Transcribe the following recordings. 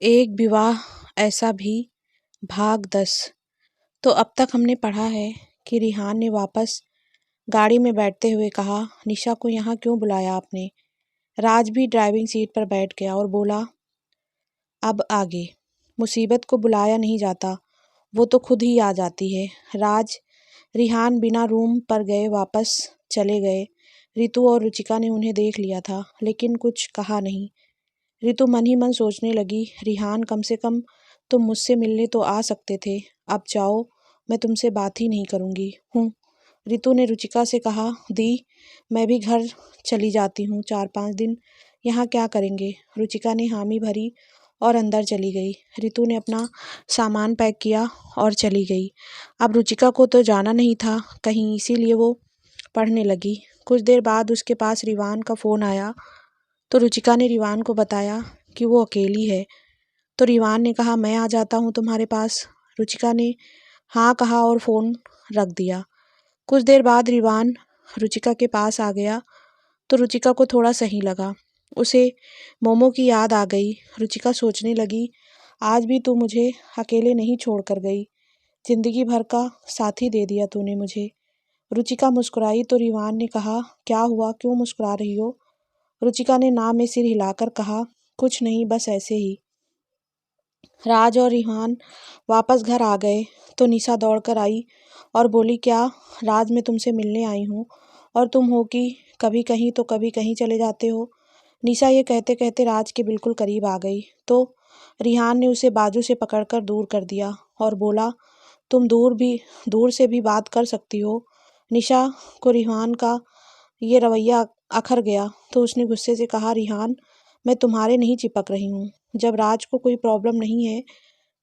एक विवाह ऐसा भी भाग 10। तो अब तक हमने पढ़ा है कि रिहान ने वापस गाड़ी में बैठते हुए कहा, निशा को यहाँ क्यों बुलाया आपने। राज भी ड्राइविंग सीट पर बैठ गया और बोला, अब आगे मुसीबत को बुलाया नहीं जाता, वो तो खुद ही आ जाती है। राज रिहान बिना रूम पर गए वापस चले गए। रितु और रुचिका ने उन्हें देख लिया था लेकिन कुछ कहा नहीं। रितु मन ही मन सोचने लगी, रिहान कम से कम तुम मुझसे मिलने तो आ सकते थे। अब जाओ, मैं तुमसे बात ही नहीं करूँगी हूँ। रितु ने रुचिका से कहा, दी मैं भी घर चली जाती हूँ, 4-5 दिन यहाँ क्या करेंगे। रुचिका ने हामी भरी और अंदर चली गई। रितु ने अपना सामान पैक किया और चली गई। अब रुचिका को तो जाना नहीं था कहीं, इसीलिए वो पढ़ने लगी। कुछ देर बाद उसके पास रिवान का फ़ोन आया तो रुचिका ने रिवान को बताया कि वो अकेली है। तो रिवान ने कहा, मैं आ जाता हूँ तुम्हारे पास। रुचिका ने हाँ कहा और फ़ोन रख दिया। कुछ देर बाद रिवान रुचिका के पास आ गया तो रुचिका को थोड़ा सही लगा। उसे मोमो की याद आ गई। रुचिका सोचने लगी, आज भी तू मुझे अकेले नहीं छोड़ कर गई, जिंदगी भर का साथी दे दिया तूने मुझे। रुचिका मुस्कुराई तो रिवान ने कहा, क्या हुआ, क्यों मुस्कुरा रही हो। रुचिका ने ना में सिर हिलाकर कहा, कुछ नहीं, बस ऐसे ही। राज और रिहान वापस घर आ गए तो निशा दौड़कर आई और बोली, क्या राज, मैं तुमसे मिलने आई हूँ और तुम हो कि कभी कहीं तो कभी कहीं चले जाते हो। निशा ये कहते कहते राज के बिल्कुल करीब आ गई तो रिहान ने उसे बाजू से पकड़कर दूर कर दिया और बोला, तुम दूर से भी बात कर सकती हो। निशा को रिहान का ये रवैया अखर गया तो उसने गुस्से से कहा, रिहान मैं तुम्हारे नहीं चिपक रही हूँ। जब राज को कोई प्रॉब्लम नहीं है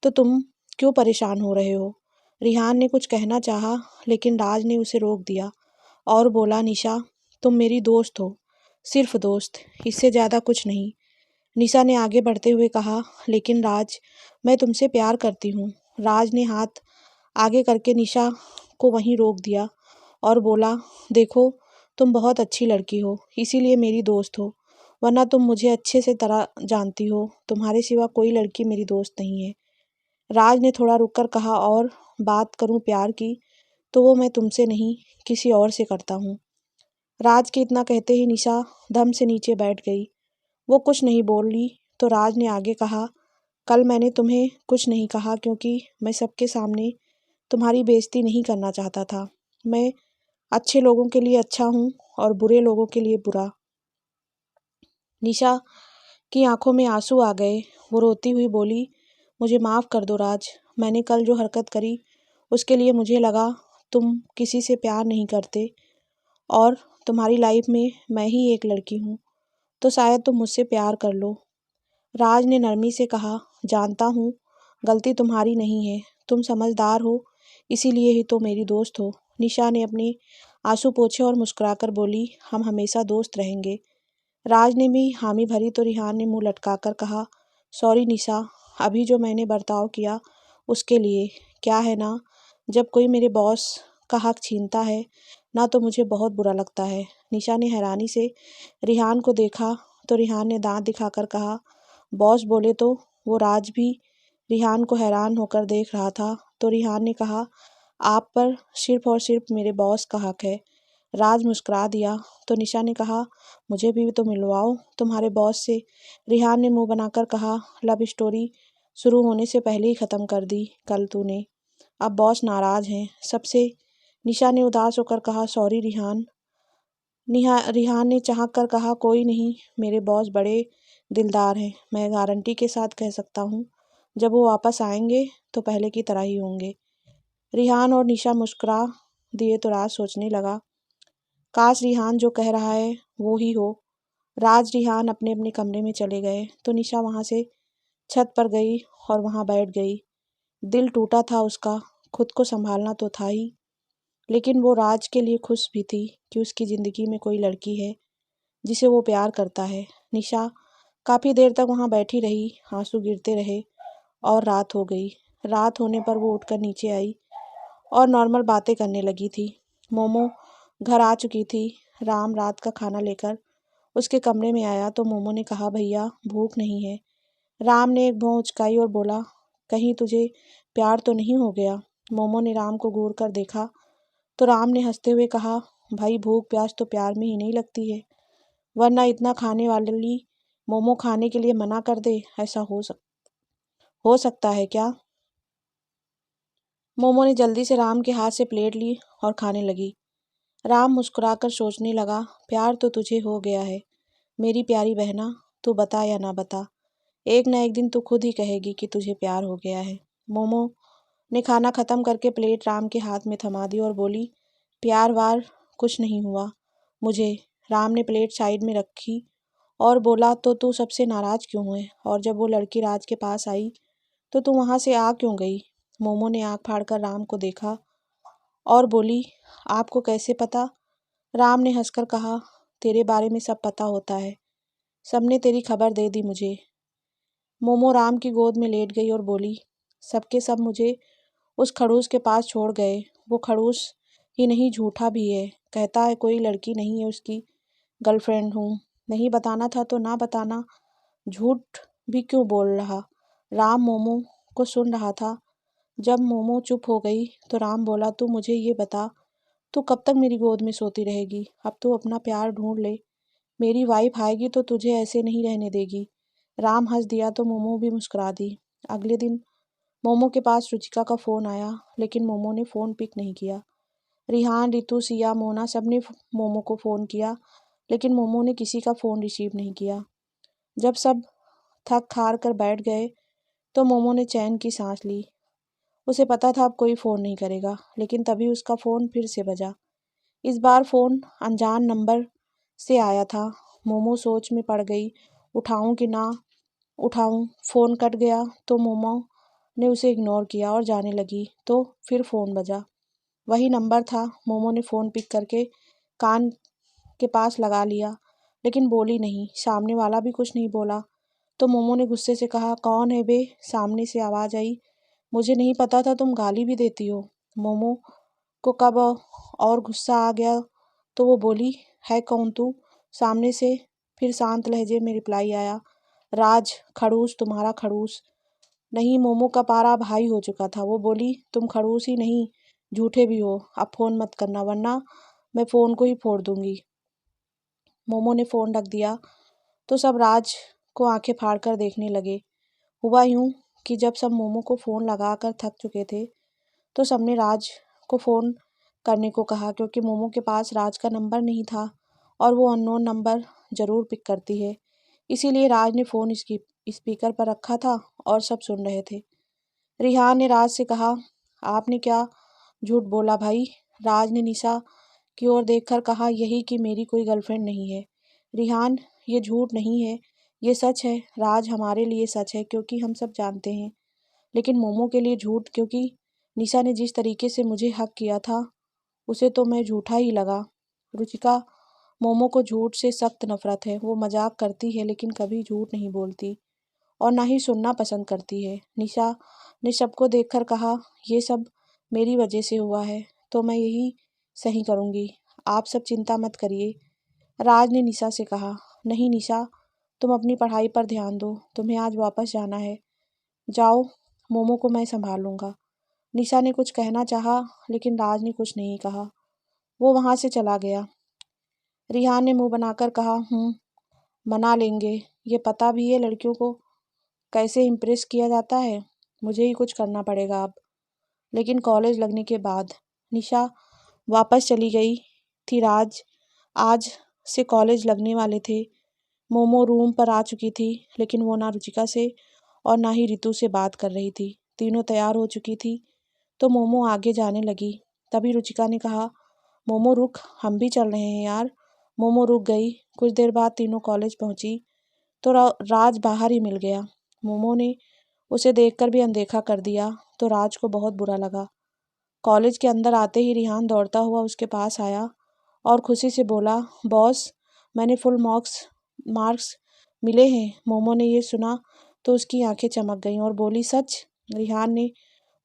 तो तुम क्यों परेशान हो रहे हो। रिहान ने कुछ कहना चाहा लेकिन राज ने उसे रोक दिया और बोला, निशा तुम मेरी दोस्त हो, सिर्फ दोस्त, इससे ज़्यादा कुछ नहीं। निशा ने आगे बढ़ते हुए कहा, लेकिन राज मैं तुमसे प्यार करती हूँ। राज ने हाथ आगे करके निशा को वहीं रोक दिया और बोला, देखो तुम बहुत अच्छी लड़की हो, इसीलिए मेरी दोस्त हो, वरना तुम मुझे अच्छे से तरह जानती हो, तुम्हारे सिवा कोई लड़की मेरी दोस्त नहीं है। राज ने थोड़ा रुककर कहा, और बात करूं प्यार की तो वो मैं तुमसे नहीं किसी और से करता हूँ। राज के इतना कहते ही निशा धम से नीचे बैठ गई। वो कुछ नहीं बोली तो राज ने आगे कहा, कल मैंने तुम्हें कुछ नहीं कहा क्योंकि मैं सबके सामने तुम्हारी बेइज्जती नहीं करना चाहता था। मैं अच्छे लोगों के लिए अच्छा हूँ और बुरे लोगों के लिए बुरा। निशा की आंखों में आंसू आ गए। वो रोती हुई बोली, मुझे माफ़ कर दो राज, मैंने कल जो हरकत करी उसके लिए मुझे लगा तुम किसी से प्यार नहीं करते और तुम्हारी लाइफ में मैं ही एक लड़की हूँ, तो शायद तुम मुझसे प्यार कर लो। राज ने नरमी से कहा, जानता हूँ गलती तुम्हारी नहीं है, तुम समझदार हो, इसीलिए ही तो मेरी दोस्त हो। निशा ने अपने आंसू पोंछे और मुस्कुराकर बोली, हम हमेशा दोस्त रहेंगे। राज ने भी हामी भरी तो रिहान ने मुंह लटकाकर कहा, सॉरी निशा, अभी जो मैंने बर्ताव किया उसके लिए। क्या है ना, जब कोई मेरे बॉस का हक छीनता है ना तो मुझे बहुत बुरा लगता है। निशा ने हैरानी से रिहान को देखा तो रिहान ने दांत दिखाकर कहा, बॉस बोले तो। वो राज भी रिहान को हैरान होकर देख रहा था तो रिहान ने कहा, आप पर सिर्फ और सिर्फ मेरे बॉस का हक है। राज मुस्कुरा दिया तो निशा ने कहा, मुझे भी तो मिलवाओ तुम्हारे बॉस से। रिहान ने मुंह बनाकर कहा, लव स्टोरी शुरू होने से पहले ही ख़त्म कर दी कल तूने, अब बॉस नाराज़ हैं सबसे। निशा ने उदास होकर कहा, सॉरी रिहान। रिहान ने चाहक कर कहा, कोई नहीं, मेरे बॉस बड़े दिलदार हैं, मैं गारंटी के साथ कह सकता हूँ जब वो वापस आएंगे तो पहले की तरह ही होंगे। रिहान और निशा मुस्कुरा दिए तो राज सोचने लगा, काश रिहान जो कह रहा है वो ही हो। राज रिहान अपने अपने कमरे में चले गए तो निशा वहाँ से छत पर गई और वहाँ बैठ गई। दिल टूटा था उसका, खुद को संभालना तो था ही, लेकिन वो राज के लिए खुश भी थी कि उसकी ज़िंदगी में कोई लड़की है जिसे वो प्यार करता है। निशा काफ़ी देर तक वहाँ बैठी रही, आंसू गिरते रहे और रात हो गई। रात होने पर वो उठकर नीचे आई और नॉर्मल बातें करने लगी थी। मोमो घर आ चुकी थी। राम रात का खाना लेकर उसके कमरे में आया तो मोमो ने कहा, भैया भूख नहीं है। राम ने एक भौं उचकाई और बोला, कहीं तुझे प्यार तो नहीं हो गया? मोमो ने राम को घूर कर देखा तो राम ने हंसते हुए कहा, भाई भूख प्यास तो प्यार में ही नहीं लगती है, वरना इतना खाने वाली मोमो खाने के लिए मना कर दे, ऐसा हो सकता है क्या? मोमो ने जल्दी से राम के हाथ से प्लेट ली और खाने लगी। राम मुस्कुराकर सोचने लगा, प्यार तो तुझे हो गया है मेरी प्यारी बहना, तू बता या ना बता, एक न एक दिन तू खुद ही कहेगी कि तुझे प्यार हो गया है। मोमो ने खाना खत्म करके प्लेट राम के हाथ में थमा दी और बोली, प्यार वार कुछ नहीं हुआ मुझे। राम ने प्लेट साइड में रखी और बोला, तो तू सबसे नाराज क्यों है? और जब वो लड़की राज के पास आई तो तू वहां से आ क्यों गई? मोमो ने आंख फाड़कर राम को देखा और बोली, आपको कैसे पता? राम ने हंसकर कहा, तेरे बारे में सब पता होता है, सबने तेरी खबर दे दी मुझे। मोमो राम की गोद में लेट गई और बोली, सबके सब मुझे उस खड़ूस के पास छोड़ गए, वो खड़ूस ही नहीं झूठा भी है, कहता है कोई लड़की नहीं है उसकी गर्लफ्रेंड हूँ, नहीं बताना था तो ना बताना, झूठ भी क्यों बोल रहा? राम मोमो को सुन रहा था। जब मोमो चुप हो गई तो राम बोला, तू मुझे ये बता, तू कब तक मेरी गोद में सोती रहेगी? अब तू अपना प्यार ढूंढ ले, मेरी वाइफ आएगी तो तुझे ऐसे नहीं रहने देगी। राम हंस दिया तो मोमो भी मुस्कुरा दी। अगले दिन मोमो के पास रुचिका का फ़ोन आया, लेकिन मोमो ने फ़ोन पिक नहीं किया। रिहान, रितु, सिया, मोना सबने मोमो को फ़ोन किया, लेकिन मोमो ने किसी का फ़ोन रिसीव नहीं किया। जब सब थक हार कर बैठ गए तो मोमो ने चैन की सांस ली। उसे पता था अब कोई फ़ोन नहीं करेगा, लेकिन तभी उसका फ़ोन फिर से बजा। इस बार फ़ोन अनजान नंबर से आया था। मोमो सोच में पड़ गई, उठाऊं कि ना उठाऊं। फ़ोन कट गया तो मोमो ने उसे इग्नोर किया और जाने लगी तो फिर फ़ोन बजा। वही नंबर था। मोमो ने फ़ोन पिक करके कान के पास लगा लिया, लेकिन बोली नहीं। सामने वाला भी कुछ नहीं बोला तो मोमो ने गुस्से से कहा, कौन है बे? सामने से आवाज़ आई, मुझे नहीं पता था तुम गाली भी देती हो। मोमो को कब और गुस्सा आ गया तो वो बोली, है कौन तू? सामने से फिर शांत लहजे में रिप्लाई आया, राज, खड़ूस, तुम्हारा खड़ूस। नहीं, मोमो का पारा अब हाई हो चुका था। वो बोली, तुम खड़ूस ही नहीं, झूठे भी हो। अब फ़ोन मत करना वरना मैं फ़ोन को ही फोड़ दूंगी। मोमो ने फ़ोन रख दिया तो सब राज को आंखें फाड़ कर देखने लगे। हुआ यूं कि जब सब मोमो को फ़ोन लगाकर थक चुके थे तो सबने राज को फ़ोन करने को कहा, क्योंकि मोमो के पास राज का नंबर नहीं था और वो अननोन नंबर ज़रूर पिक करती है। इसीलिए राज ने फ़ोन स्पीकर पर रखा था और सब सुन रहे थे। रिहान ने राज से कहा, आपने क्या झूठ बोला भाई? राज ने निशा की ओर देखकर कहा, यही कि मेरी कोई गर्लफ्रेंड नहीं है। रिहान, ये झूठ नहीं है, ये सच है। राज, हमारे लिए सच है क्योंकि हम सब जानते हैं, लेकिन मोमो के लिए झूठ, क्योंकि निशा ने जिस तरीके से मुझे हक किया था उसे तो मैं झूठा ही लगा। रुचिका, मोमो को झूठ से सख्त नफरत है। वो मजाक करती है लेकिन कभी झूठ नहीं बोलती और ना ही सुनना पसंद करती है। निशा ने सबको देखकर कहा, ये सब मेरी वजह से हुआ है तो मैं यही सही करूँगी, आप सब चिंता मत करिए। राज ने निशा से कहा, नहीं निशा, तुम अपनी पढ़ाई पर ध्यान दो, तुम्हें आज वापस जाना है। जाओ, मोमो को मैं संभाल लूँगा। निशा ने कुछ कहना चाहा लेकिन राज ने कुछ नहीं कहा, वो वहाँ से चला गया। रिहान ने मुंह बनाकर कहा, मना लेंगे, ये पता भी है लड़कियों को कैसे इम्प्रेस किया जाता है, मुझे ही कुछ करना पड़ेगा अब। लेकिन कॉलेज लगने के बाद निशा वापस चली गई थी। राज आज से कॉलेज लगने वाले थे। मोमो रूम पर आ चुकी थी, लेकिन वो ना रुचिका से और ना ही रितु से बात कर रही थी। तीनों तैयार हो चुकी थी तो मोमो आगे जाने लगी। तभी रुचिका ने कहा, मोमो रुक, हम भी चल रहे हैं यार। मोमो रुक गई। कुछ देर बाद तीनों कॉलेज पहुंची तो राज बाहर ही मिल गया। मोमो ने उसे देखकर भी अनदेखा कर दिया तो राज को बहुत बुरा लगा। कॉलेज के अंदर आते ही रिहान दौड़ता हुआ उसके पास आया और खुशी से बोला, बॉस, मैंने फुल मार्क्स मिले हैं। मोमो ने ये सुना तो उसकी आंखें चमक गईं और बोली, सच? रिहान ने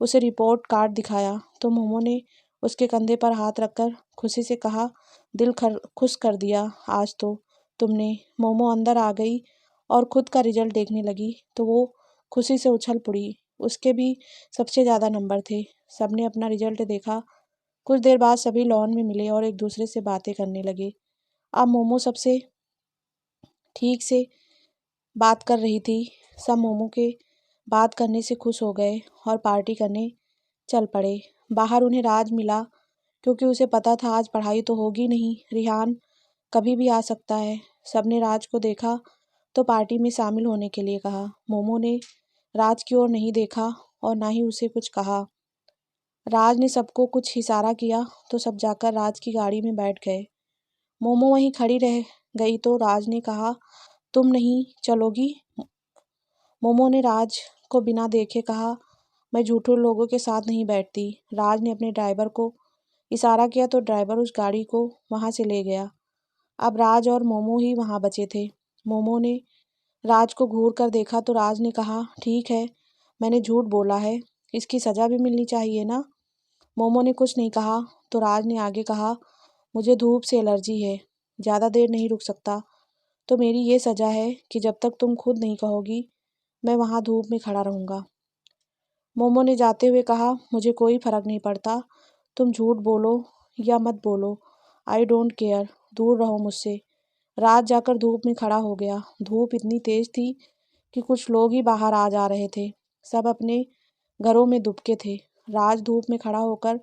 उसे रिपोर्ट कार्ड दिखाया तो मोमो ने उसके कंधे पर हाथ रखकर खुशी से कहा, दिल खुश कर दिया आज तो तुमने। मोमो अंदर आ गई और खुद का रिजल्ट देखने लगी तो वो खुशी से उछल पड़ी। उसके भी सबसे ज़्यादा नंबर थे। सबने अपना रिजल्ट देखा। कुछ देर बाद सभी लॉन में मिले और एक दूसरे से बातें करने लगे। अब मोमो सबसे ठीक से बात कर रही थी। सब मोमो के बात करने से खुश हो गए और पार्टी करने चल पड़े। बाहर उन्हें राज मिला क्योंकि उसे पता था आज पढ़ाई तो होगी नहीं, रिहान कभी भी आ सकता है। सबने राज को देखा तो पार्टी में शामिल होने के लिए कहा। मोमो ने राज की ओर नहीं देखा और ना ही उसे कुछ कहा। राज ने सबको कुछ इशारा किया तो सब जाकर राज की गाड़ी में बैठ गए। मोमो वहीं खड़ी रह गई तो राज ने कहा, तुम नहीं चलोगी? मोमो ने राज को बिना देखे कहा, मैं झूठे लोगों के साथ नहीं बैठती। राज ने अपने ड्राइवर को इशारा किया तो ड्राइवर उस गाड़ी को वहां से ले गया। अब राज और मोमो ही वहां बचे थे। मोमो ने राज को घूर कर देखा तो राज ने कहा, ठीक है, मैंने झूठ बोला है, इसकी सज़ा भी मिलनी चाहिए ना। मोमो ने कुछ नहीं कहा तो राज ने आगे कहा, मुझे धूप से एलर्जी है, ज़्यादा देर नहीं रुक सकता, तो मेरी ये सज़ा है कि जब तक तुम खुद नहीं कहोगी मैं वहाँ धूप में खड़ा रहूँगा। मोमो ने जाते हुए कहा, मुझे कोई फ़र्क नहीं पड़ता, तुम झूठ बोलो या मत बोलो, आई डोंट केयर, दूर रहो मुझसे। राज जाकर धूप में खड़ा हो गया। धूप इतनी तेज थी कि कुछ लोग ही बाहर आ जा रहे थे। सब अपने घरों में दुबके थे। राज धूप में खड़ा होकर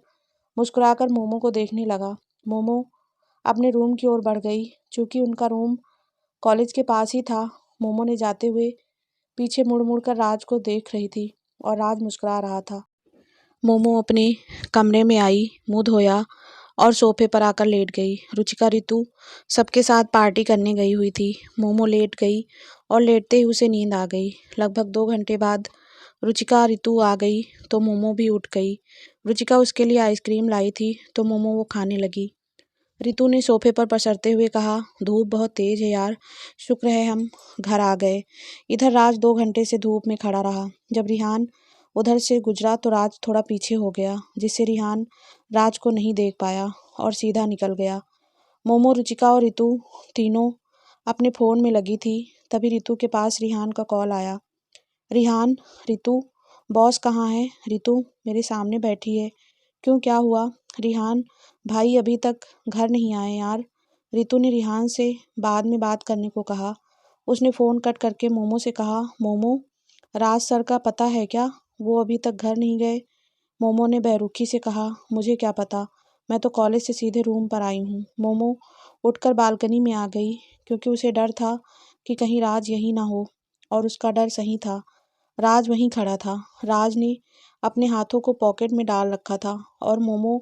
मुस्कुराकर मोमो को देखने लगा। मोमो अपने रूम की ओर बढ़ गई। चूंकि उनका रूम कॉलेज के पास ही था, मोमो ने जाते हुए पीछे मुड़ मुड़ कर राज को देख रही थी और राज मुस्कुरा रहा था। मोमो अपने कमरे में आई, मुंह धोया और सोफे पर आकर लेट गई। रुचिका रितु सबके साथ पार्टी करने गई हुई थी। मोमो लेट गई और लेटते ही उसे नींद आ गई। लगभग 2 घंटे बाद रुचिका रितु आ गई तो मोमो भी उठ गई। रुचिका उसके लिए आइसक्रीम लाई थी तो मोमो वो खाने लगी। रितु ने सोफे पर पसरते हुए कहा, धूप बहुत तेज है यार, शुक्र है हम घर आ गए। इधर राज 2 घंटे से धूप में खड़ा रहा। जब रिहान उधर से गुजरा तो राज थोड़ा पीछे हो गया, जिससे रिहान राज को नहीं देख पाया और सीधा निकल गया। मोमो, रुचिका और रितु तीनों अपने फ़ोन में लगी थी। तभी रितु के पास रिहान का कॉल आया। रिहान, रितु, बॉस कहाँ है? रितु मेरे सामने बैठी है। क्यों, क्या हुआ? रिहान, भाई अभी तक घर नहीं आए यार। रितु ने रिहान से बाद में बात करने को कहा। उसने फ़ोन कट करके मोमो से कहा, मोमो, राज सर का पता है क्या? वो अभी तक घर नहीं गए। मोमो ने बेरुखी से कहा, मुझे क्या पता, मैं तो कॉलेज से सीधे रूम पर आई हूँ। मोमो उठकर बालकनी में आ गई क्योंकि उसे डर था कि कहीं राज यहीं ना हो, और उसका डर सही था। राज वहीं खड़ा था। राज ने अपने हाथों को पॉकेट में डाल रखा था और मोमो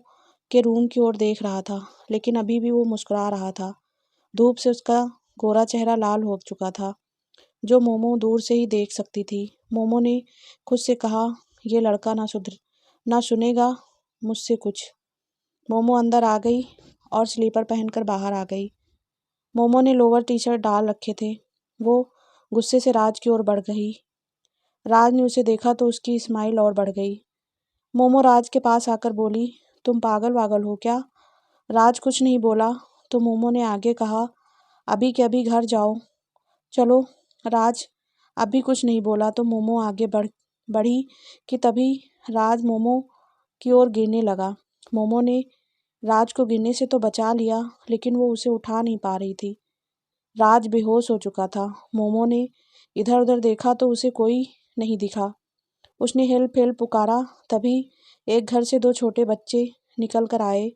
के रूम की ओर देख रहा था, लेकिन अभी भी वो मुस्कुरा रहा था। धूप से उसका गोरा चेहरा लाल हो चुका था, जो मोमो दूर से ही देख सकती थी। मोमो ने खुद से कहा, ये लड़का ना सुनेगा मुझसे कुछ। मोमो अंदर आ गई और स्लीपर पहनकर बाहर आ गई। मोमो ने लोअर टी शर्ट डाल रखे थे। वो गुस्से से राज की ओर बढ़ गई। राज ने उसे देखा तो उसकी स्माइल और बढ़ गई। मोमो राज के पास आकर बोली, तुम पागल वागल हो क्या? राज कुछ नहीं बोला तो मोमो ने आगे कहा, अभी के अभी घर जाओ, चलो। राज अभी कुछ नहीं बोला तो मोमो आगे बढ़ी कि तभी राज मोमो की ओर गिरने लगा। मोमो ने राज को गिरने से तो बचा लिया, लेकिन वो उसे उठा नहीं पा रही थी। राज बेहोश हो चुका था। मोमो ने इधर उधर देखा तो उसे कोई नहीं दिखा। उसने हेल्प हेल्प पुकारा। तभी एक घर से 2 छोटे बच्चे निकल कर आए।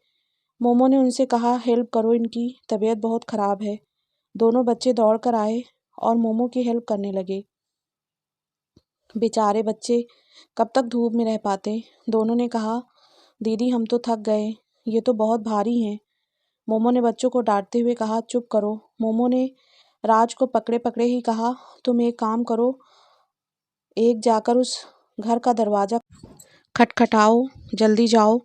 मोमो ने उनसे कहा, हेल्प करो, इनकी तबीयत बहुत ख़राब है। दोनों बच्चे दौड़ कर आए और मोमो की हेल्प करने लगे। बेचारे बच्चे कब तक धूप में रह पाते। दोनों ने कहा, दीदी हम तो थक गए, ये तो बहुत भारी हैं। मोमो ने बच्चों को डांटते हुए कहा, चुप करो। मोमो ने राज को पकड़े पकड़े ही कहा, तुम एक काम करो, एक जाकर उस घर का दरवाज़ा खटखटाओ, जल्दी जाओ।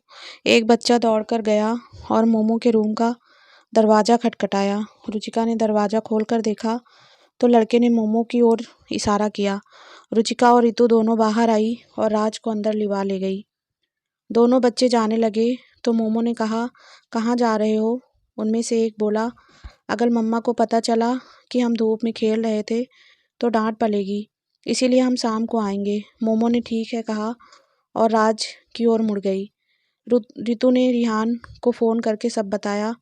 एक बच्चा दौड़कर गया और मोमो के रूम का दरवाज़ा खटखटाया। रुचिका ने दरवाज़ा खोलकर देखा तो लड़के ने मोमो की ओर इशारा किया। रुचिका और रितु दोनों बाहर आई और राज को अंदर लिवा ले गई। दोनों बच्चे जाने लगे तो मोमो ने कहा, कहाँ जा रहे हो? उनमें से एक बोला, अगर मम्मा को पता चला कि हम धूप में खेल रहे थे तो डांट पड़ेगी, इसीलिए हम शाम को आएंगे। मोमो ने ठीक है कहा और राज की ओर मुड़ गई। रितु ने रिहान को फ़ोन करके सब बताया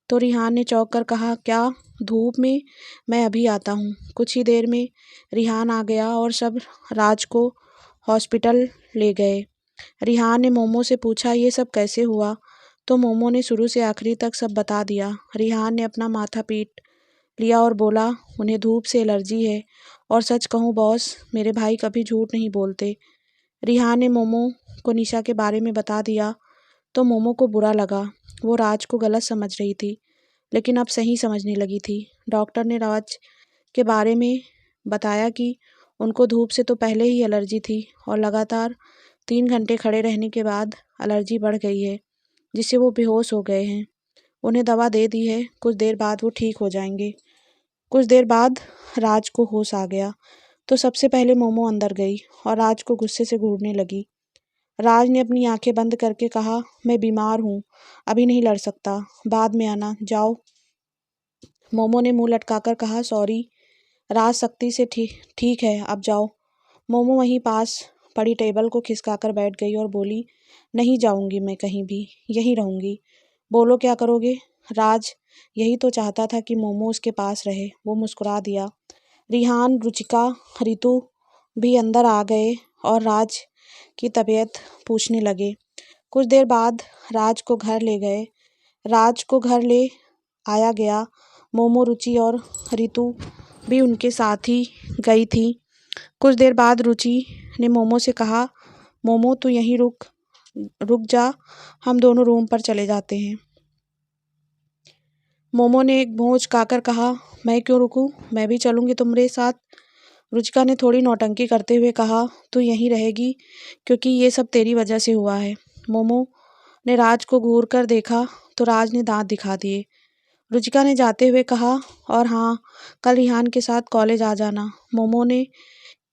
तो रिहान ने चौंक कर कहा, क्या धूप में? मैं अभी आता हूँ। कुछ ही देर में रिहान आ गया और सब राज को हॉस्पिटल ले गए। रिहान ने मोमो से पूछा, ये सब कैसे हुआ? तो मोमो ने शुरू से आखिरी तक सब बता दिया। रिहान ने अपना माथा पीट लिया और बोला, उन्हें धूप से एलर्जी है और सच कहूँ बॉस, मेरे भाई कभी झूठ नहीं बोलते। रिहान ने मोमो को निशा के बारे में बता दिया तो मोमो को बुरा लगा। वो राज को गलत समझ रही थी, लेकिन अब सही समझने लगी थी। डॉक्टर ने राज के बारे में बताया कि उनको धूप से तो पहले ही एलर्जी थी और लगातार 3 घंटे खड़े रहने के बाद एलर्जी बढ़ गई है, जिससे वो बेहोश हो गए हैं। उन्हें दवा दे दी है, कुछ देर बाद वो ठीक हो जाएंगे। कुछ देर बाद राज को होश आ गया तो सबसे पहले मोमो अंदर गई और राज को गुस्से से घूरने लगी। राज ने अपनी आंखें बंद करके कहा, मैं बीमार हूँ, अभी नहीं लड़ सकता, बाद में आना, जाओ। मोमो ने मुंह लटकाकर कहा, सॉरी। राज सख्ती से ठीक है, अब जाओ। मोमो वहीं पास पड़ी टेबल को खिसकाकर बैठ गई और बोली, नहीं जाऊंगी मैं कहीं भी, यहीं रहूंगी। बोलो क्या करोगे? राज यही तो चाहता था कि मोमो उसके पास रहे। वो मुस्कुरा दिया। रिहान, रुचिका, रितु भी अंदर आ गए और राज की तबीयत पूछने लगे। कुछ देर बाद राज को घर ले गए। राज को घर ले आया गया। मोमो, रुचि और रितु भी उनके साथ ही गई थी। कुछ देर बाद रुचि ने मोमो से कहा, मोमो तू यहीं रुक जा, हम दोनों रूम पर चले जाते हैं। मोमो ने एक भौंच खाकर कहा, मैं क्यों रुकूं, मैं भी चलूंगी तुम्हारे साथ। रुचिका ने थोड़ी नौटंकी करते हुए कहा, तू यहीं रहेगी क्योंकि ये सब तेरी वजह से हुआ है। मोमो ने राज को घूर कर देखा तो राज ने दांत दिखा दिए। रुचिका ने जाते हुए कहा, और हाँ, कल रिहान के साथ कॉलेज आ जाना। मोमो ने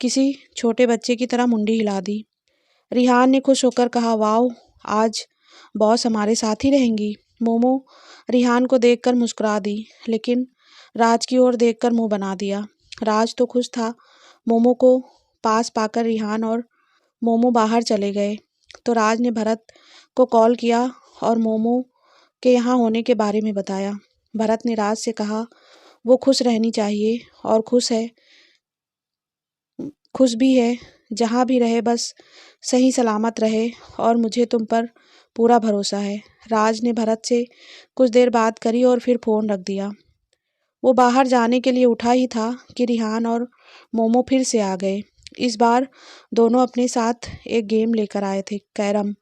किसी छोटे बच्चे की तरह मुंडी हिला दी। रिहान ने खुश होकर कहा, वाओ, आज बॉस हमारे साथ ही रहेंगी। मोमो रिहान को देखकर मुस्कुरा दी, लेकिन राज की ओर देखकर मुंह बना दिया। राज तो खुश था। मोमो को पास पाकर रिहान और मोमो बाहर चले गए तो राज ने भरत को कॉल किया और मोमो के यहाँ होने के बारे में बताया। भरत ने राज से कहा, वो खुश रहनी चाहिए और खुश भी है, जहाँ भी रहे बस सही सलामत रहे और मुझे तुम पर पूरा भरोसा है। राज ने भरत से कुछ देर बात करी और फिर फ़ोन रख दिया। वो बाहर जाने के लिए उठा ही था कि रिहान और मोमो फिर से आ गए। इस बार दोनों अपने साथ एक गेम लेकर आए थे, कैरम।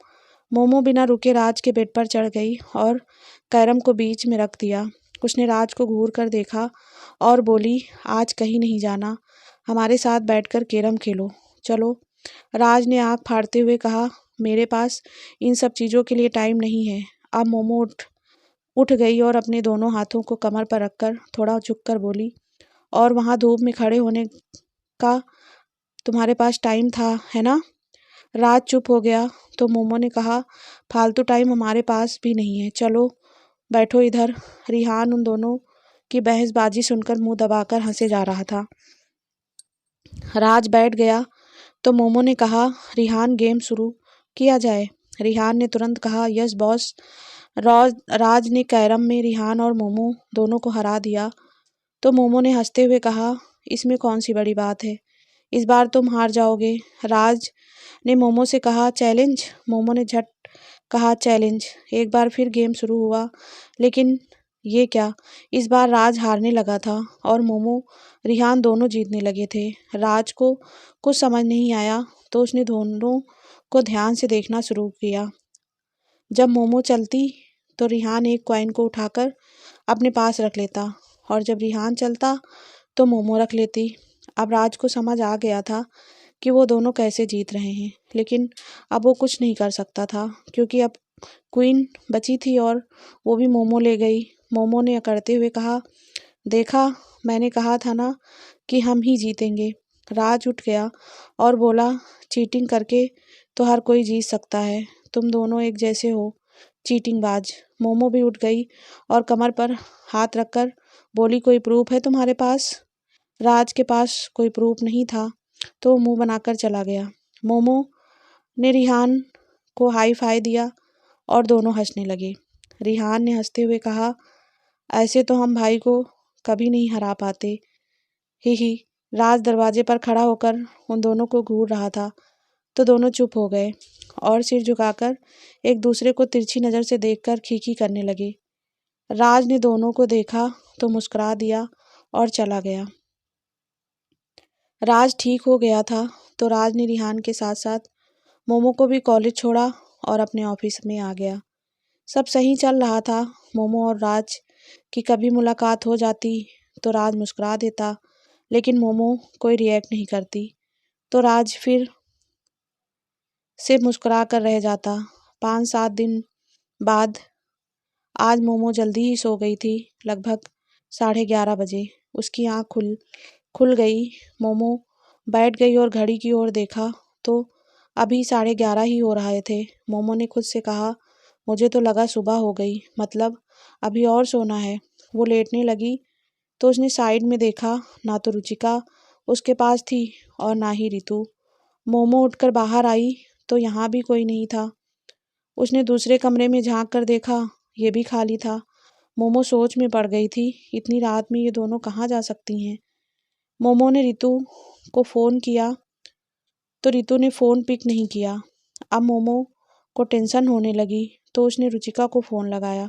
मोमो बिना रुके राज के बेड पर चढ़ गई और कैरम को बीच में रख दिया। उसने राज को घूर कर देखा और बोली, आज कहीं नहीं जाना, हमारे साथ बैठकर कैरम खेलो, चलो। राज ने आँख फाड़ते हुए कहा, मेरे पास इन सब चीज़ों के लिए टाइम नहीं है। अब मोमो उठ गई और अपने दोनों हाथों को कमर पर रखकर थोड़ा झुककर बोली, और वहाँ धूप में खड़े होने का तुम्हारे पास टाइम था, है ना? राज चुप हो गया तो मोमो ने कहा, फालतू टाइम हमारे पास भी नहीं है, चलो बैठो इधर। रिहान उन दोनों की बहसबाजी सुनकर मुंह दबाकर हंसे जा रहा था। राज बैठ गया तो मोमो ने कहा, रिहान गेम शुरू किया जाए। रिहान ने तुरंत कहा, यस बॉस। राज ने कैरम में रिहान और मोमो दोनों को हरा दिया तो मोमो ने हंसते हुए कहा, इसमें कौन सी बड़ी बात है, इस बार तुम हार जाओगे। राज ने मोमो से कहा, चैलेंज। मोमो ने झट कहा, चैलेंज। एक बार फिर गेम शुरू हुआ, लेकिन ये क्या, इस बार राज हारने लगा था और मोमो रिहान दोनों जीतने लगे थे। राज को कुछ समझ नहीं आया तो उसने दोनों को ध्यान से देखना शुरू किया। जब मोमो चलती तो रिहान एक कॉइन को उठाकर अपने पास रख लेता और जब रिहान चलता तो मोमो रख लेती। अब राज को समझ आ गया था कि वो दोनों कैसे जीत रहे हैं, लेकिन अब वो कुछ नहीं कर सकता था क्योंकि अब क्वीन बची थी और वो भी मोमो ले गई। मोमो ने अकड़ते हुए कहा, देखा, मैंने कहा था ना कि हम ही जीतेंगे। राज उठ गया और बोला, चीटिंग करके तो हर कोई जीत सकता है, तुम दोनों एक जैसे हो, चीटिंगबाज। मोमो भी उठ गई और कमर पर हाथ रखकर बोली, कोई प्रूफ है तुम्हारे पास? राज के पास कोई प्रूफ नहीं था तो मुंह बनाकर चला गया। मोमो ने रिहान को हाई फाई दिया और दोनों हंसने लगे। रिहान ने हंसते हुए कहा, ऐसे तो हम भाई को कभी नहीं हरा पाते। ही। राज दरवाजे पर खड़ा होकर उन दोनों को घूर रहा था तो दोनों चुप हो गए और सिर झुकाकर एक दूसरे को तिरछी नज़र से देखकर खीखी करने लगे। राज ने दोनों को देखा तो मुस्कुरा दिया और चला गया। राज ठीक हो गया था तो राज ने रिहान के साथ साथ मोमो को भी कॉलेज छोड़ा और अपने ऑफिस में आ गया। सब सही चल रहा था। मोमो और राज की कभी मुलाकात हो जाती तो राज मुस्कुरा देता, लेकिन मोमो कोई रिएक्ट नहीं करती तो राज फिर से मुस्कुरा कर रह जाता। 5-7 दिन बाद आज मोमो जल्दी ही सो गई थी। लगभग 11:30 बजे उसकी आँख खुल गई। मोमो बैठ गई और घड़ी की ओर देखा तो अभी 11:30 ही हो रहे थे। मोमो ने खुद से कहा, मुझे तो लगा सुबह हो गई, मतलब अभी और सोना है। वो लेटने लगी तो उसने साइड में देखा, ना तो रुचिका उसके पास थी और ना ही रितु। मोमो उठकर बाहर आई तो यहाँ भी कोई नहीं था। उसने दूसरे कमरे में झांक कर देखा, ये भी खाली था। मोमो सोच में पड़ गई थी, इतनी रात में ये दोनों कहाँ जा सकती हैं। मोमो ने रितु को फ़ोन किया तो रितु ने फ़ोन पिक नहीं किया। अब मोमो को टेंशन होने लगी तो उसने रुचिका को फ़ोन लगाया।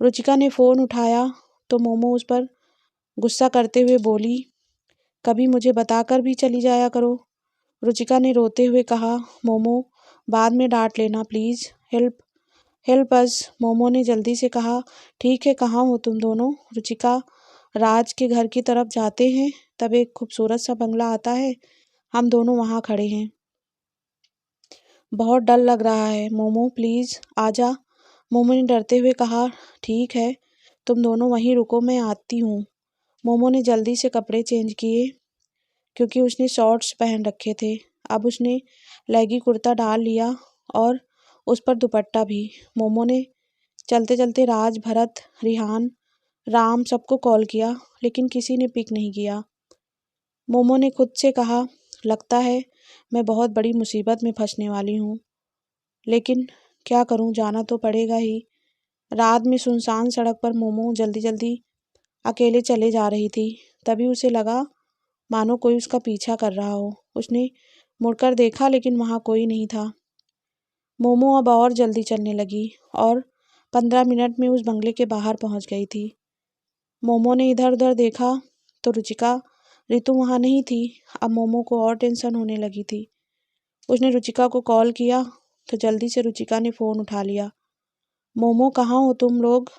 रुचिका ने फ़ोन उठाया तो मोमो उस पर गुस्सा करते हुए बोली, कभी मुझे बताकर भी चली जाया करो। रुचिका ने रोते हुए कहा, मोमो बाद में डांट लेना प्लीज़, हेल्प अस। मोमो ने जल्दी से कहा, ठीक है, कहाँ हो तुम दोनों। रुचिका राज के घर की तरफ जाते हैं तब एक खूबसूरत सा बंगला आता है, हम दोनों वहाँ खड़े हैं। बहुत डर लग रहा है, मोमो प्लीज़ आजा। मोमो ने डरते हुए कहा, ठीक है, तुम दोनों वहीं रुको, मैं आती हूँ। मोमो ने जल्दी से कपड़े चेंज किए क्योंकि उसने शॉर्ट्स पहन रखे थे। अब उसने लेगी कुर्ता डाल लिया और उस पर दुपट्टा भी। मोमो ने चलते चलते राज, भरत, रिहान, राम सबको कॉल किया लेकिन किसी ने पिक नहीं किया। मोमो ने खुद से कहा, लगता है मैं बहुत बड़ी मुसीबत में फंसने वाली हूँ, लेकिन क्या करूँ, जाना तो पड़ेगा ही। रात में सुनसान सड़क पर मोमो जल्दी जल्दी अकेले चले जा रही थी। तभी उसे लगा मानो कोई उसका पीछा कर रहा हो। उसने मुड़कर देखा लेकिन वहाँ कोई नहीं था। मोमो अब और जल्दी चलने लगी और 15 मिनट में उस बंगले के बाहर पहुँच गई थी। मोमो ने इधर उधर देखा तो रुचिका, रितु वहाँ नहीं थी। अब मोमो को और टेंशन होने लगी थी। उसने रुचिका को कॉल किया तो जल्दी से रुचिका ने फ़ोन उठा लिया। मोमो, कहाँ हो तुम लोग।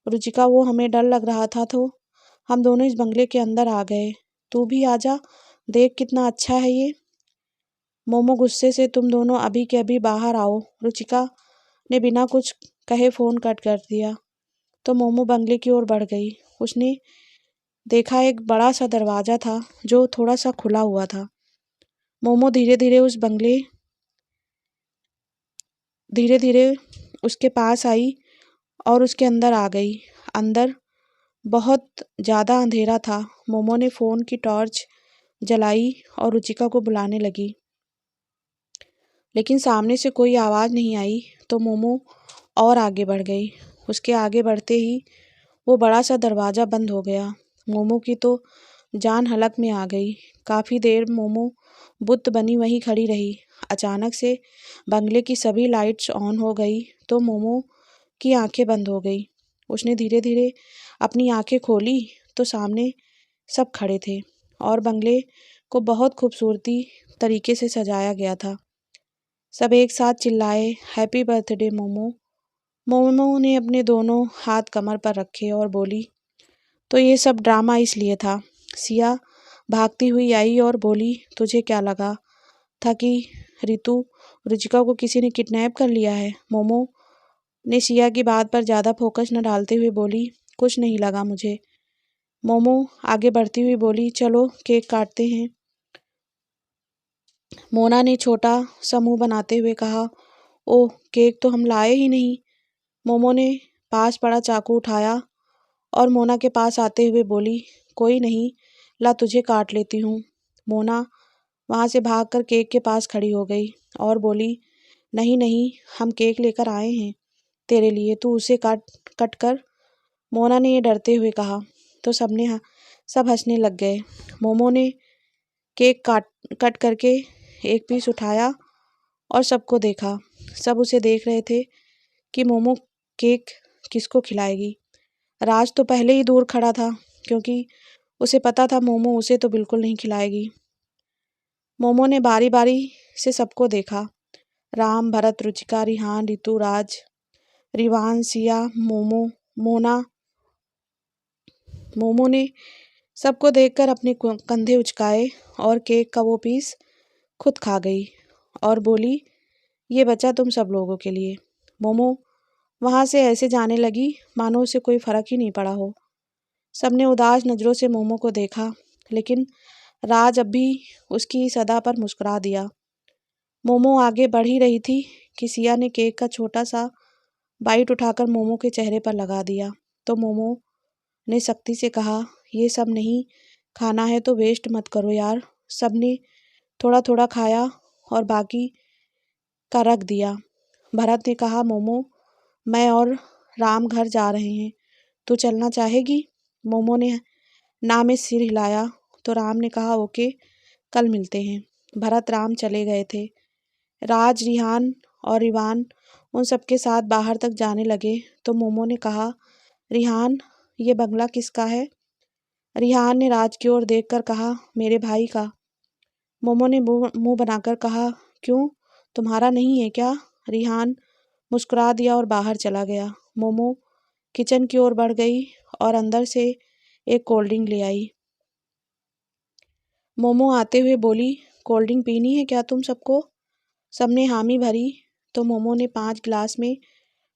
रुचिका, वो हमें डर लग रहा था तो हम दोनों इस बंगले के अंदर आ गए, तू भी आजा, देख कितना अच्छा है ये। मोमो गुस्से से, तुम दोनों अभी के अभी बाहर आओ। रुचिका ने बिना कुछ कहे फ़ोन कट कर दिया तो मोमो बंगले की ओर बढ़ गई। उसने देखा एक बड़ा सा दरवाज़ा था जो थोड़ा सा खुला हुआ था। मोमो धीरे धीरे उसके पास आई और उसके अंदर आ गई। अंदर बहुत ज़्यादा अंधेरा था। मोमो ने फ़ोन की टॉर्च जलाई और रुचिका को बुलाने लगी, लेकिन सामने से कोई आवाज़ नहीं आई तो मोमो और आगे बढ़ गई। उसके आगे बढ़ते ही वो बड़ा सा दरवाज़ा बंद हो गया। मोमो की तो जान हलक में आ गई। काफ़ी देर मोमो बुत बनी वहीं खड़ी रही। अचानक से बंगले की सभी लाइट्स ऑन हो गई तो मोमो की आंखें बंद हो गई। उसने धीरे धीरे अपनी आंखें खोली तो सामने सब खड़े थे और बंगले को बहुत खूबसूरती तरीके से सजाया गया था। सब एक साथ चिल्लाए, हैप्पी बर्थडे मोमो। मोमो ने अपने दोनों हाथ कमर पर रखे और बोली, तो ये सब ड्रामा इसलिए था। सिया भागती हुई आई और बोली, तुझे क्या लगा था कि रितु रुचिका को किसी ने किडनैप कर लिया है। मोमो ने सिया की बात पर ज़्यादा फोकस न डालते हुए बोली, कुछ नहीं लगा मुझे। मोमो आगे बढ़ती हुई बोली, चलो केक काटते हैं। मोना ने छोटा सा मुंह बनाते हुए कहा, ओह, केक तो हम लाए ही नहीं। मोमो ने पास पड़ा चाकू उठाया और मोना के पास आते हुए बोली, कोई नहीं, ला तुझे काट लेती हूँ। मोना वहाँ से भागकर केक के पास खड़ी हो गई और बोली, नहीं नहीं, हम केक लेकर आए हैं तेरे लिए, तू उसे काट कट कर। मोना ने ये डरते हुए कहा तो सब हंसने लग गए। मोमो ने केक कट करके एक पीस उठाया और सबको देखा। सब उसे देख रहे थे कि मोमो केक किसको खिलाएगी। राज तो पहले ही दूर खड़ा था क्योंकि उसे पता था मोमो उसे तो बिल्कुल नहीं खिलाएगी। मोमो ने बारी बारी से सबको देखा। राम, भरत, रुचिका, रिहान, रितु, राज, रिवान, सिया, मोना। मोमो ने सबको देखकर अपने कंधे उचकाए और केक का वो पीस खुद खा गई और बोली, ये बचा तुम सब लोगों के लिए। मोमो वहाँ से ऐसे जाने लगी मानो उसे कोई फर्क ही नहीं पड़ा हो। सबने उदास नज़रों से मोमो को देखा, लेकिन राज अब भी उसकी इस अदा पर मुस्कुरा दिया। मोमो आगे बढ़ ही रही थी कि सिया ने केक का छोटा सा बाइट उठाकर मोमो के चेहरे पर लगा दिया। तो मोमो ने सख्ती से कहा, ये सब नहीं खाना है तो वेस्ट मत करो यार। सबने थोड़ा थोड़ा खाया और बाकी का रख दिया। भरत ने कहा, मोमो मैं और राम घर जा रहे हैं, तू चलना चाहेगी? मोमो ने ना में सिर हिलाया तो राम ने कहा, ओके, कल मिलते हैं। भरत राम चले गए थे। राज, रिहान और इवान उन सबके साथ बाहर तक जाने लगे तो मोमो ने कहा, रिहान ये बंगला किसका है? रिहान ने राज की ओर देखकर कहा, मेरे भाई का। मोमो ने मुंह बनाकर कहा, क्यों, तुम्हारा नहीं है क्या? रिहान मुस्कुरा दिया और बाहर चला गया। मोमो किचन की ओर बढ़ गई और अंदर से एक कोल्ड ड्रिंक ले आई। मोमो आते हुए बोली, कोल्ड ड्रिंक पीनी है क्या तुम सबको? सबने हामी भरी तो मोमो ने 5 गिलास में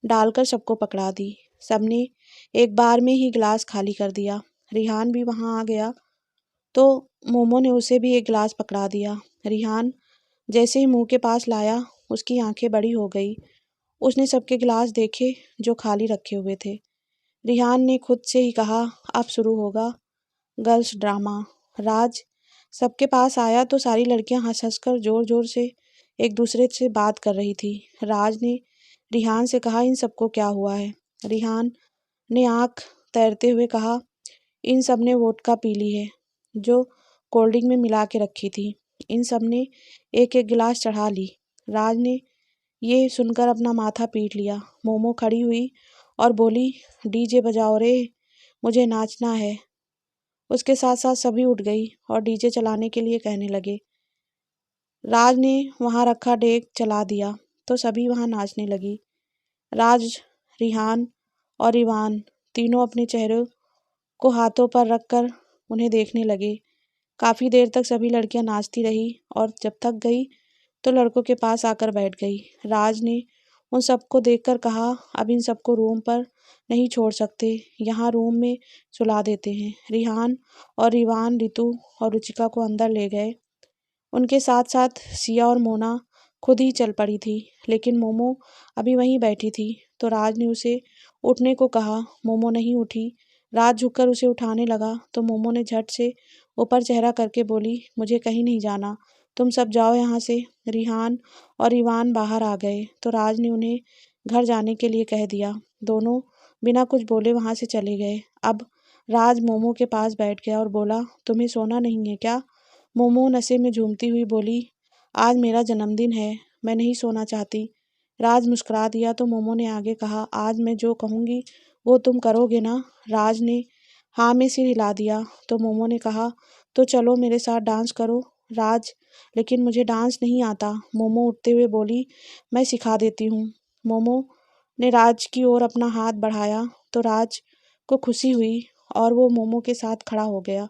डालकर सबको पकड़ा दी। सबने एक बार में ही गिलास खाली कर दिया। रिहान भी वहाँ आ गया तो मोमो ने उसे भी एक गिलास पकड़ा दिया। रिहान जैसे ही मुंह के पास लाया, उसकी आंखें बड़ी हो गई। उसने सबके गिलास देखे जो खाली रखे हुए थे। रिहान ने खुद से ही कहा, अब शुरू होगा गर्ल्स ड्रामा। राज सबके पास आया तो सारी लड़कियां हंस हंस कर जोर जोर से एक दूसरे से बात कर रही थी। राज ने रिहान से कहा, इन सबको क्या हुआ है? रिहान ने आंख तैरते हुए कहा, इन सब ने वोडका पी ली है जो कोल्ड ड्रिंक में मिला के रखी थी। इन सब ने एक एक गिलास चढ़ा ली। राज ने ये सुनकर अपना माथा पीट लिया। मोमो खड़ी हुई और बोली, डीजे बजाओ रे, मुझे नाचना है। उसके साथ साथ सभी उठ गई और डीजे चलाने के लिए कहने लगे। राज ने वहाँ रखा डेक चला दिया तो सभी वहाँ नाचने लगी। राज, रिहान और इवान तीनों अपने चेहरों को हाथों पर रखकर उन्हें देखने लगे। काफ़ी देर तक सभी लड़कियां नाचती रही और जब थक गई तो लड़कों के पास आकर बैठ गई। राज ने उन सबको देखकर कहा, अब इन सबको रूम पर नहीं छोड़ सकते, यहाँ रूम में सुला देते हैं। रिहान और इवान रितु और रुचिका को अंदर ले गए। उनके साथ साथ सिया और मोना खुद ही चल पड़ी थी, लेकिन मोमो अभी वहीं बैठी थी तो राज ने उसे उठने को कहा। मोमो नहीं उठी। राज झुककर उसे उठाने लगा तो मोमो ने झट से ऊपर चेहरा करके बोली, मुझे कहीं नहीं जाना, तुम सब जाओ यहाँ से। रिहान और इवान बाहर आ गए तो राज ने उन्हें घर जाने के लिए कह दिया। दोनों बिना कुछ बोले वहाँ से चले गए। अब राज मोमो के पास बैठ गया और बोला, तुम्हें सोना नहीं है क्या? मोमो नशे में झूमती हुई बोली, आज मेरा जन्मदिन है, मैं नहीं सोना चाहती। राज मुस्कुरा दिया तो मोमो ने आगे कहा, आज मैं जो कहूँगी वो तुम करोगे ना? राज ने हाँ में सिर हिला दिया तो मोमो ने कहा, तो चलो मेरे साथ डांस करो। राज, लेकिन मुझे डांस नहीं आता। मोमो उठते हुए बोली, मैं सिखा देती हूँ। मोमो ने राज की ओर अपना हाथ बढ़ाया तो राज को खुशी हुई और वो मोमो के साथ खड़ा हो गया।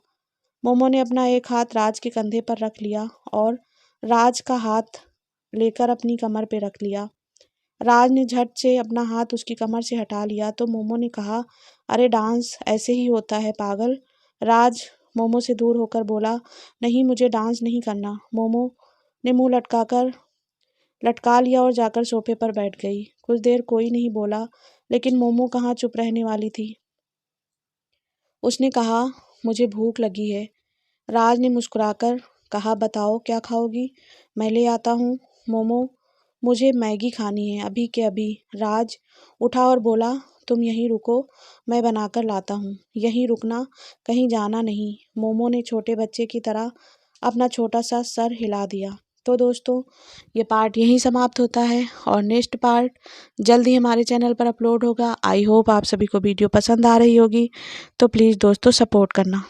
मोमो ने अपना एक हाथ राज के कंधे पर रख लिया और राज का हाथ लेकर अपनी कमर पे रख लिया। राज ने झट से अपना हाथ उसकी कमर से हटा लिया तो मोमो ने कहा, अरे डांस ऐसे ही होता है पागल। राज मोमो से दूर होकर बोला, नहीं, मुझे डांस नहीं करना। मोमो ने मुंह लटका लिया और जाकर सोफे पर बैठ गई। कुछ देर कोई नहीं बोला, लेकिन मोमो कहाँ चुप रहने वाली थी। उसने कहा, मुझे भूख लगी है, राज ने मुस्कुराकर कहा, बताओ क्या खाओगी? मैं ले आता हूँ मोमो। मुझे मैगी खानी है अभी के अभी। राज उठा और बोला, तुम यहीं रुको, मैं बनाकर लाता हूँ। यहीं रुकना, कहीं जाना नहीं। मोमो ने छोटे बच्चे की तरह अपना छोटा सा सर हिला दिया। तो दोस्तों, ये पार्ट यहीं समाप्त होता है और नेक्स्ट पार्ट जल्दी हमारे चैनल पर अपलोड होगा। आई होप आप सभी को वीडियो पसंद आ रही होगी। तो प्लीज़ दोस्तों सपोर्ट करना।